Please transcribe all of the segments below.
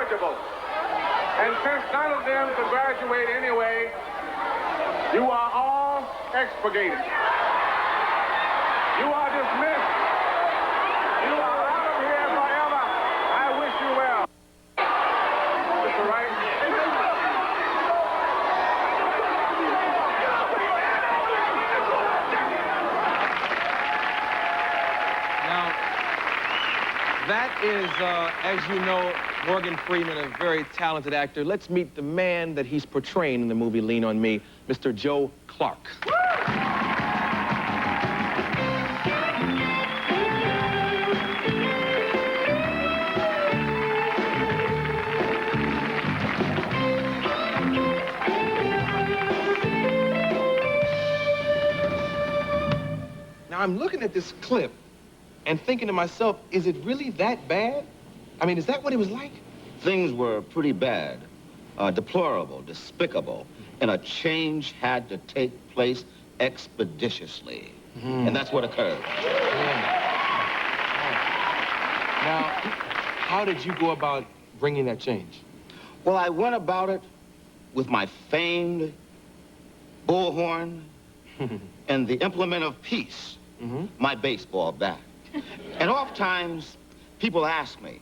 eligible. And since none of them could graduate anyway, you are all expurgated. You are dismissed. You are out of here forever. I wish you well. Mr. Wright? Now, that is, as you know, Morgan Freeman, a very talented actor. Let's meet the man that he's portraying in the movie Lean on Me, Mr. Joe Clark. Now, I'm looking at this clip and thinking to myself, is it really that bad? I mean, is that what it was like? Things were pretty bad, deplorable, despicable, and a change had to take place expeditiously. And that's what occurred. Now, how did you go about bringing that change? Well, I went about it with my famed bullhorn and the implement of peace, my baseball bat. And oftentimes, people ask me,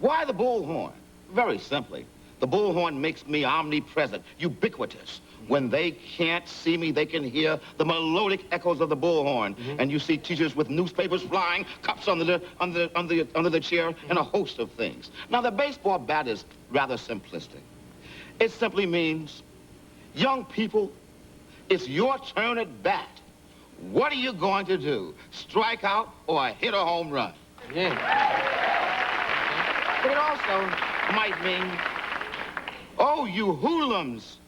why the bullhorn? Very simply, the bullhorn makes me omnipresent, ubiquitous. When they can't see me, they can hear the melodic echoes of the bullhorn. And you see teachers with newspapers flying, cups under the chair, and a host of things. Now, the baseball bat is rather simplistic. It simply means, young people, it's your turn at bat. What are you going to do? Strike out or hit a home run? Yeah. But it also might mean, oh, you hoodlums,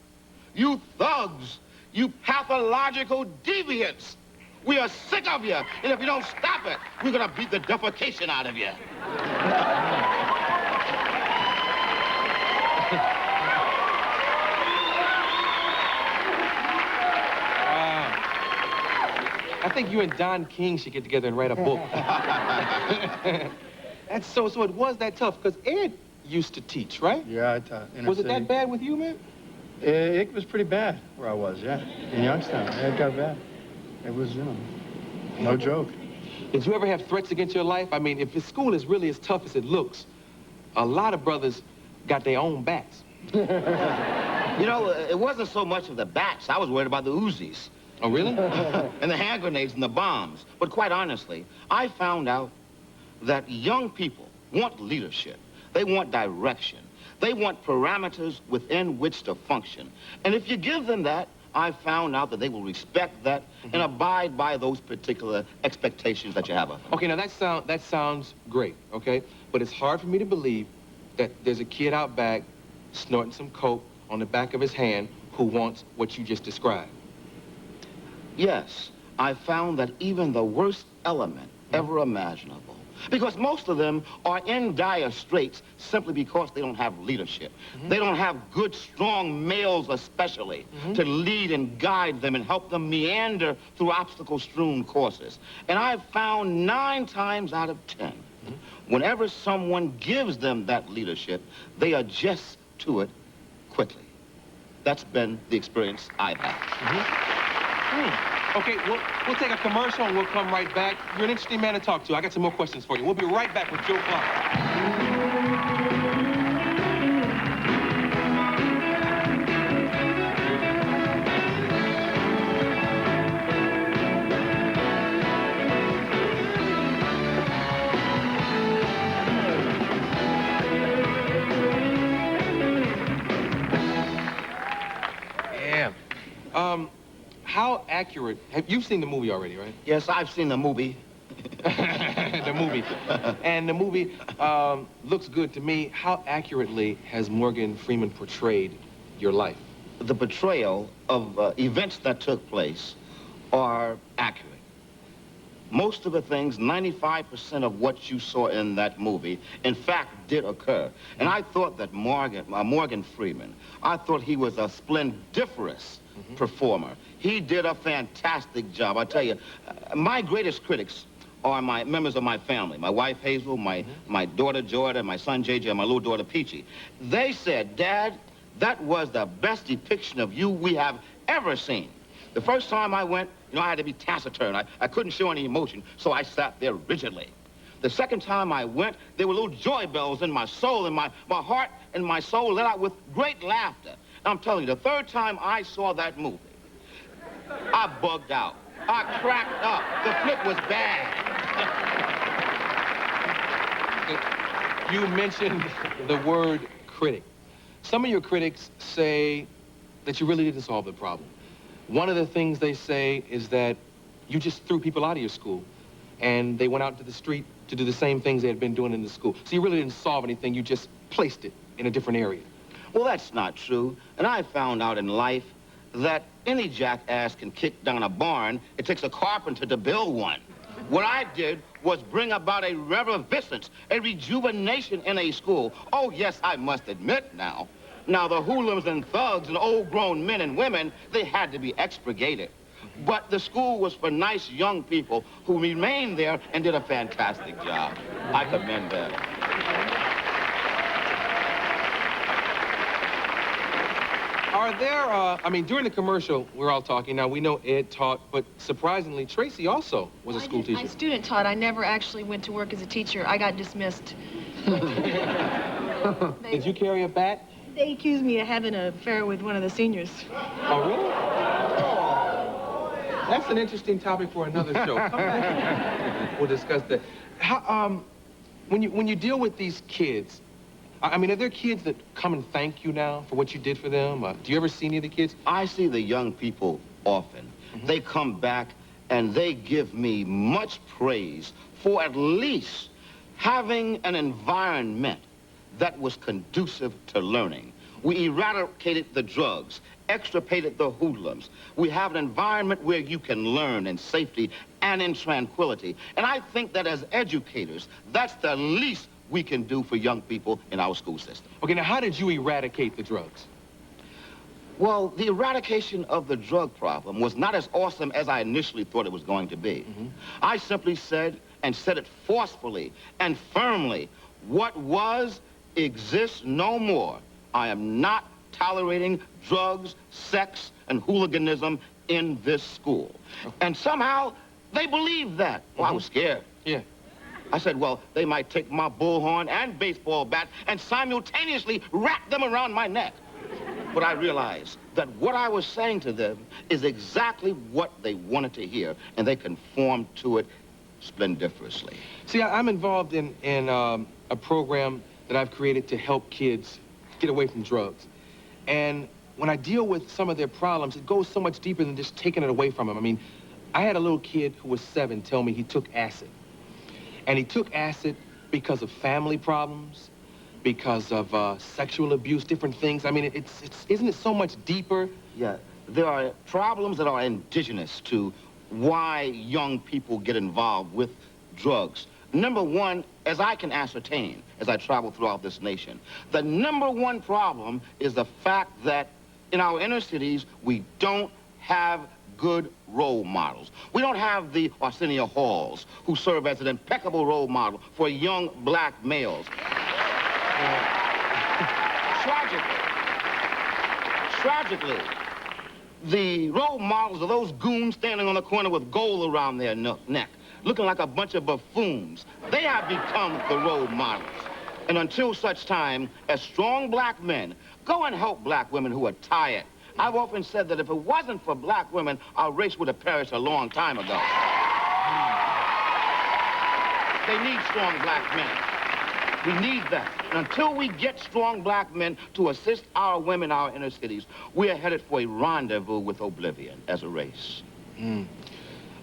you thugs, you pathological deviants. We are sick of you, and if you don't stop it, we're gonna beat the defecation out of you. I think you and Don King should get together and write a book. That's so it was that tough, because Ed used to teach, right? Yeah, I taught. Was it that bad with you, man? It was pretty bad where I was, yeah. In Youngstown, it got bad. It was, you know, no joke. Did you ever have threats against your life? I mean, if the school is really as tough as it looks, a lot of brothers got their own bats. You know, it wasn't so much of the bats. I was worried about the Uzis. Oh, really? And the hand grenades and the bombs. But quite honestly, I found out that young people want leadership. They want direction. They want parameters within which to function. And if you give them that, I found out that they will respect that and abide by those particular expectations that you have of them. Okay, now that sounds great, okay? But it's hard for me to believe that there's a kid out back snorting some coke on the back of his hand who wants what you just described. Yes, I found that even the worst element ever imaginable, because most of them are in dire straits simply because they don't have leadership. They don't have good, strong males especially to lead and guide them and help them meander through obstacle-strewn courses. And I've found 9 times out of 10, whenever someone gives them that leadership, they adjust to it quickly. That's been the experience I've had. Okay, we'll take a commercial and we'll come right back. You're an interesting man to talk to. I got some more questions for you. We'll be right back with Joe Clark. How accurate, you've seen the movie already, right? Yes, I've seen the movie. The movie. And the movie looks good to me. How accurately has Morgan Freeman portrayed your life? The portrayal of events that took place are accurate. Most of the things, 95% of what you saw in that movie, in fact, did occur. And I thought that Morgan Freeman, I thought he was a splendiferous performer. He did a fantastic job. I tell you, my greatest critics are my members of my family. My wife, Hazel, my daughter, Jordan, my son, JJ, and my little daughter, Peachy. They said, Dad, that was the best depiction of you we have ever seen. The first time I went, you know, I had to be taciturn. I couldn't show any emotion, so I sat there rigidly. The second time I went, there were little joy bells in my soul, and my heart and my soul let out with great laughter. And I'm telling you, the third time I saw that movie, I bugged out. I cracked up. The flip was bad. You mentioned the word critic. Some of your critics say that you really didn't solve the problem. One of the things they say is that you just threw people out of your school, and they went out into the street to do the same things they had been doing in the school. So you really didn't solve anything, you just placed it in a different area. Well, that's not true. And I found out in life that any jackass can kick down a barn. It takes a carpenter to build one. What I did was bring about a reviviscence, a rejuvenation in a school. Oh, yes, I must admit now. Now, the hoodlums and thugs and old-grown men and women, they had to be expurgated. But the school was for nice young people who remained there and did a fantastic job. I commend them. Are there, I mean, during the commercial, we're all talking. Now, we know Ed taught, but surprisingly, Tracy also was a school teacher. I student taught. I never actually went to work as a teacher. I got dismissed. Did you carry a bat? They accused me of having an affair with one of the seniors. Oh, really? That's an interesting topic for another show. Come back. We'll discuss that. How, when you deal with these kids, I mean, are there kids that come and thank you now for what you did for them? Do you ever see any of the kids? I see the young people often. They come back and they give me much praise for at least having an environment that was conducive to learning. We eradicated the drugs, extirpated the hoodlums. We have an environment where you can learn in safety and in tranquility. And I think that as educators, that's the least we can do for young people in our school system. Okay, now how did you eradicate the drugs? Well, the eradication of the drug problem was not as awesome as I initially thought it was going to be. I simply said, and said it forcefully and firmly, what was exists no more. I am not tolerating drugs, sex, and hooliganism in this school. And somehow, they believed that. Well, I was scared. Yeah. I said, well, they might take my bullhorn and baseball bat and simultaneously wrap them around my neck. But I realized that what I was saying to them is exactly what they wanted to hear, and they conformed to it splendiferously. See, I'm involved in a program that I've created to help kids get away from drugs. And when I deal with some of their problems, it goes so much deeper than just taking it away from them. I mean, I had a little kid who was 7 tell me he took acid. And he took acid because of family problems, because of sexual abuse, different things. I mean, isn't it so much deeper? Yeah, there are problems that are indigenous to why young people get involved with drugs. Number one, as I can ascertain as I travel throughout this nation, the number one problem is the fact that in our inner cities, we don't have good role models. We don't have the Arsenio Halls who serve as an impeccable role model for young black males. Tragically, the role models are those goons standing on the corner with gold around their neck, looking like a bunch of buffoons. They have become the role models. And until such time as strong black men go and help black women who are tired, I've often said that if it wasn't for black women, our race would have perished a long time ago. They need strong black men. We need that. And until we get strong black men to assist our women in our inner cities, we are headed for a rendezvous with oblivion as a race.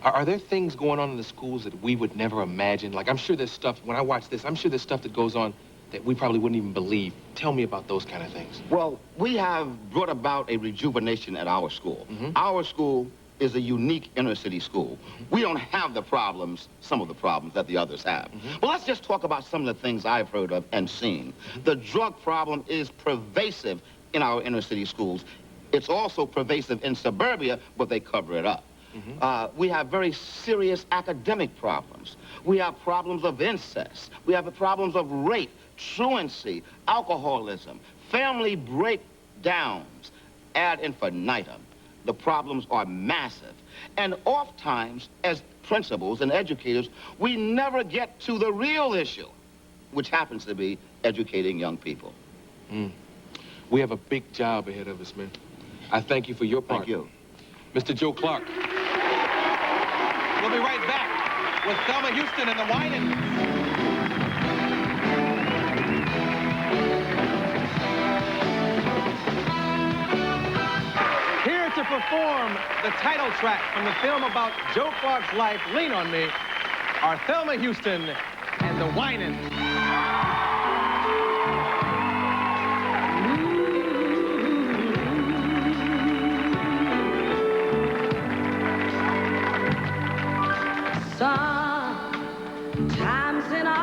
Are there things going on in the schools that we would never imagine? Like, I'm sure there's stuff, when I watch this, I'm sure there's stuff that goes on that we probably wouldn't even believe. Tell me about those kind of things. Well, we have brought about a rejuvenation at our school. Our school is a unique inner city school. We don't have the problems, some of the problems that the others have. But let's just talk about some of the things I've heard of and seen. The drug problem is pervasive in our inner city schools. It's also pervasive in suburbia, but they cover it up. We have very serious academic problems. We have problems of incest. We have problems of rape, truancy, alcoholism, family breakdowns, ad infinitum. The problems are massive. And oftentimes, as principals and educators, we never get to the real issue, which happens to be educating young people. We have a big job ahead of us, man. I thank you for your part. Thank you. Mr. Joe Clark. We'll be right back with Thelma Houston and the Winans. Here to perform the title track from the film about Joe Clark's life, Lean on Me, are Thelma Houston and the Winans. Sometimes in our